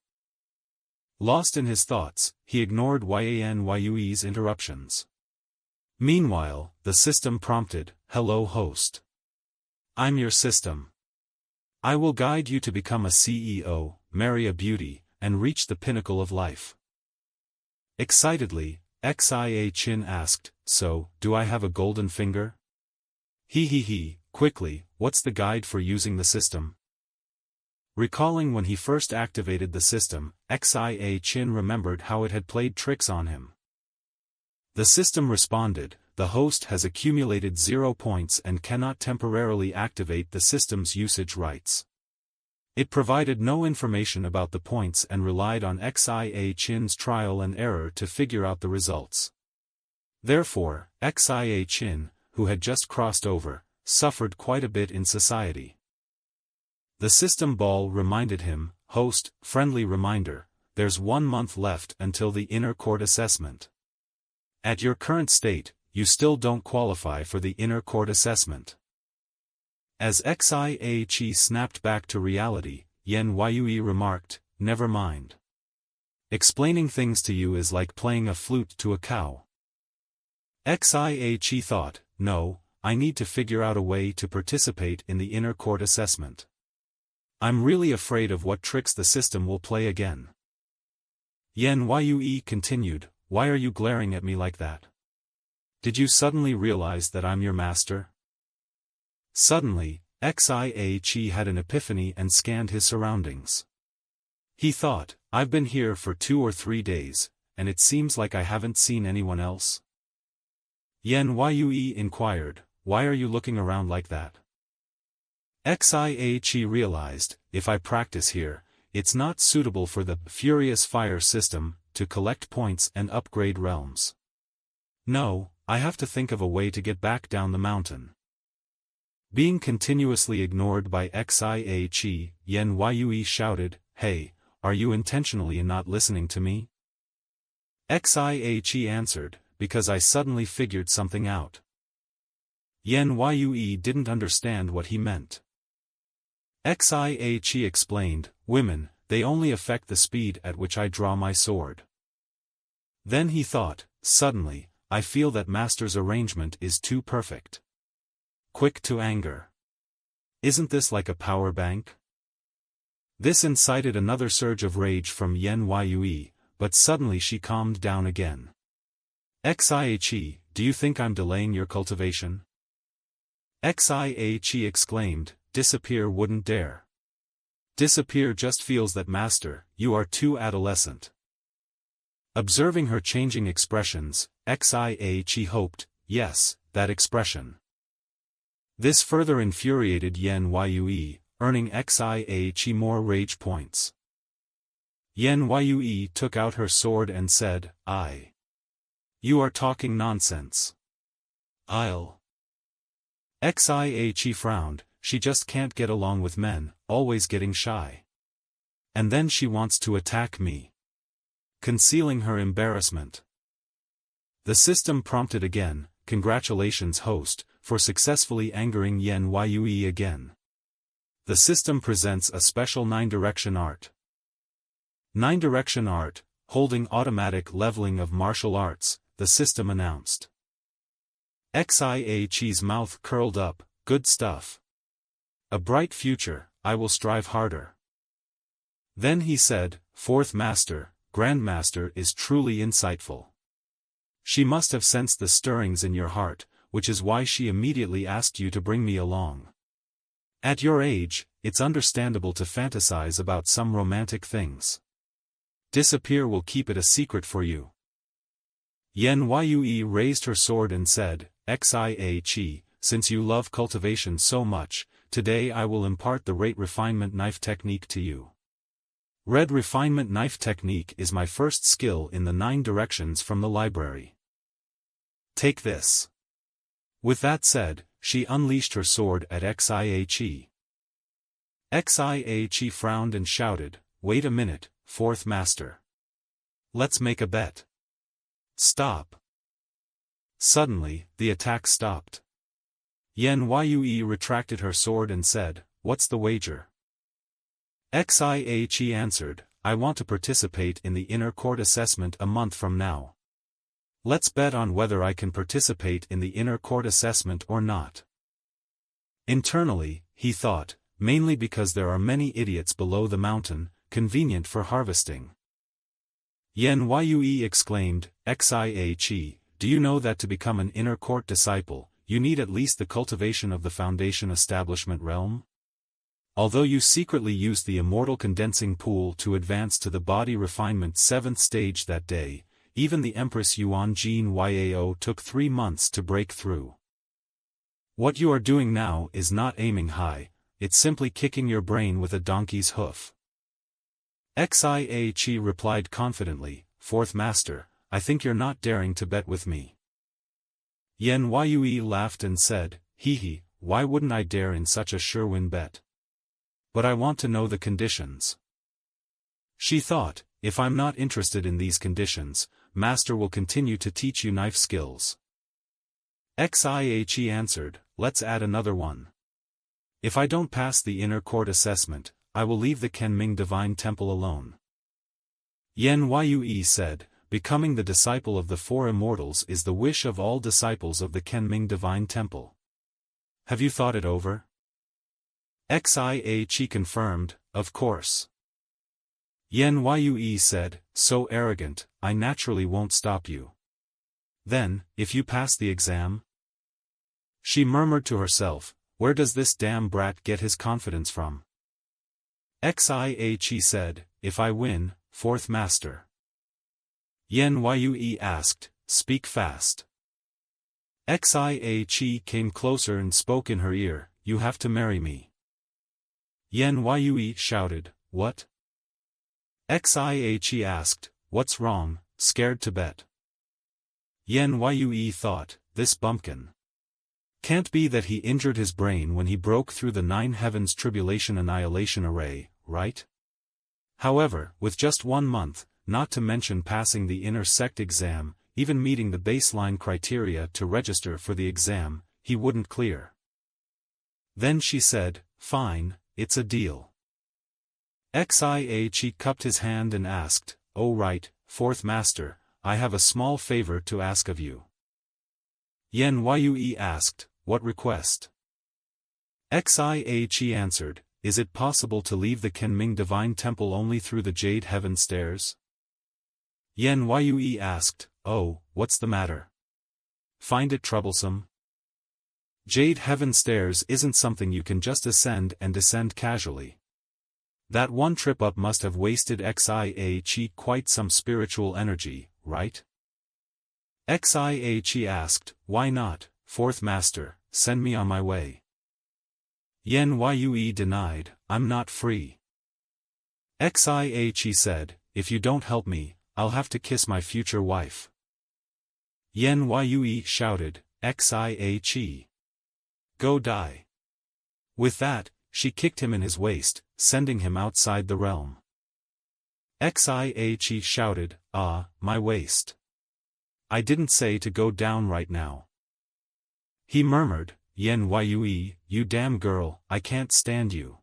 Speaker 1: Lost in his thoughts, he ignored Yanyue's interruptions. Meanwhile, the system prompted, "Hello host. I'm your system. I will guide you to become a CEO, marry a beauty, and reach the pinnacle of life." Excitedly, Xia Chi asked, "So, do I have a golden finger?" He, quickly, what's the guide for using the system? Recalling when he first activated the system, Xia Chi remembered how it had played tricks on him. The system responded, "The host has accumulated 0 points and cannot temporarily activate the system's usage rights." It provided no information about the points and relied on Xia Chi's trial and error to figure out the results. Therefore, Xia Chi, who had just crossed over, suffered quite a bit in society. The system ball reminded him, "Host, friendly reminder, there's 1 month left until the inner court assessment. At your current state, you still don't qualify for the inner court assessment." As Xia Chi snapped back to reality, Yanyue remarked, "Never mind. Explaining things to you is like playing a flute to a cow." Xia Chi thought, "No, I need to figure out a way to participate in the inner court assessment. I'm really afraid of what tricks the system will play again." Yanyue continued, "Why are you glaring at me like that? Did you suddenly realize that I'm your master?" Suddenly, Xia Chi had an epiphany and scanned his surroundings. He thought, "I've been here for 2 or 3 days, and it seems like I haven't seen anyone else." Yanyue inquired, "Why are you looking around like that?" Xia Chi realized, "If I practice here, it's not suitable for the Furious Fire system to collect points and upgrade realms. No, I have to think of a way to get back down the mountain." Being continuously ignored by Xia Chi, Yanyue shouted, "Hey, are you intentionally not listening to me?" Xia Chi answered, "Because I suddenly figured something out." Yanyue didn't understand what he meant. Xia Chi explained, "Women, they only affect the speed at which I draw my sword." Then he thought, suddenly, "I feel that Master's arrangement is too perfect. Quick to anger. Isn't this like a power bank?" This incited another surge of rage from Yanyue, but suddenly she calmed down again. "Xia Chi, do you think I'm delaying your cultivation?" Xia Chi exclaimed, "Disappear wouldn't dare. Disappear just feels that Master, you are too adolescent." Observing her changing expressions, Xia Chi hoped, "Yes, that expression." This further infuriated Yanyue, earning Xia Chi more rage points. Yanyue took out her sword and said, "You are talking nonsense. I'll." Xia Chi frowned, "She just can't get along with men, always getting shy. And then she wants to attack me." Concealing her embarrassment. The system prompted again, "Congratulations host, for successfully angering Yanyue again. The system presents a special 9-direction art. 9-direction art, holding automatic leveling of martial arts," the system announced. Xia Chi's mouth curled up, "Good stuff. A bright future, I will strive harder." Then he said, "Fourth Master, Grandmaster is truly insightful. She must have sensed the stirrings in your heart, which is why she immediately asked you to bring me along. At your age, it's understandable to fantasize about some romantic things. Disappear will keep it a secret for you." Yanyue raised her sword and said, "Xia Chi, since you love cultivation so much, today I will impart the Rate Refinement Knife Technique to you. Red Refinement Knife Technique is my first skill in the 9 directions from the library. Take this." With that said, she unleashed her sword at Xia Chi. Xia Chi frowned and shouted, "Wait a minute, Fourth Master. Let's make a bet." "Stop." Suddenly, the attack stopped. Yanyue retracted her sword and said, "What's the wager?" Xia Chi answered, I want to participate in the inner court assessment a month from now. Let's bet on whether I can participate in the inner court assessment or not. Internally, he thought, mainly because there are many idiots below the mountain, convenient for harvesting. Yen Yue exclaimed, Xia Chi, do you know that to become an inner court disciple, you need at least the cultivation of the foundation establishment realm? Although you secretly used the immortal condensing pool to advance to the body refinement 7th stage that day, even the Empress Yuan Jin Yao took 3 months to break through. What you are doing now is not aiming high, it's simply kicking your brain with a donkey's hoof. Xia Chi replied confidently, Fourth Master, I think you're not daring to bet with me. Yen Yue laughed and said, Hee, why wouldn't I dare in such a sure-win bet? But I want to know the conditions. She thought, if I'm not interested in these conditions, Master will continue to teach you knife skills. Xia Chi answered, let's add another one. If I don't pass the inner court assessment, I will leave the Kenming Divine Temple alone. Yen Yue said, becoming the disciple of the four immortals is the wish of all disciples of the Kenming Divine Temple. Have you thought it over? Xia Chi confirmed, of course. Yen Yue said, so arrogant, I naturally won't stop you. Then, if you pass the exam? She murmured to herself, where does this damn brat get his confidence from? Xia Chi said, if I win, Fourth Master. Yen Yue asked, speak fast. Xia Chi came closer and spoke in her ear, you have to marry me. Yen Yue shouted, what? Xia Chi asked, what's wrong, scared to bet? Yen Yue thought, this bumpkin. Can't be that he injured his brain when he broke through the 9 heavens tribulation annihilation array, right? However, with just 1 month, not to mention passing the inner sect exam, even meeting the baseline criteria to register for the exam, he wouldn't clear. Then she said, fine, it's a deal. Xia Chi cupped his hand and asked, oh right, Fourth Master, I have a small favor to ask of you. Yen Yue asked, what request? Xia Chi answered, is it possible to leave the Kenming Divine Temple only through the Jade Heaven Stairs? Yen Yue asked, oh, what's the matter? Find it troublesome? Jade Heaven Stairs isn't something you can just ascend and descend casually. That one trip up must have wasted Xia Chi quite some spiritual energy, right? Xia Chi asked, why not, Fourth Master, send me on my way. Yen Yue denied, I'm not free. Xia Chi said, if you don't help me, I'll have to kiss my future wife. Yen Yue shouted, Xia Chi. Go die. With that, she kicked him in his waist, sending him outside the realm. Xia Chi shouted, my waist. I didn't say to go down right now. He murmured, Yen Yue, you damn girl, I can't stand you.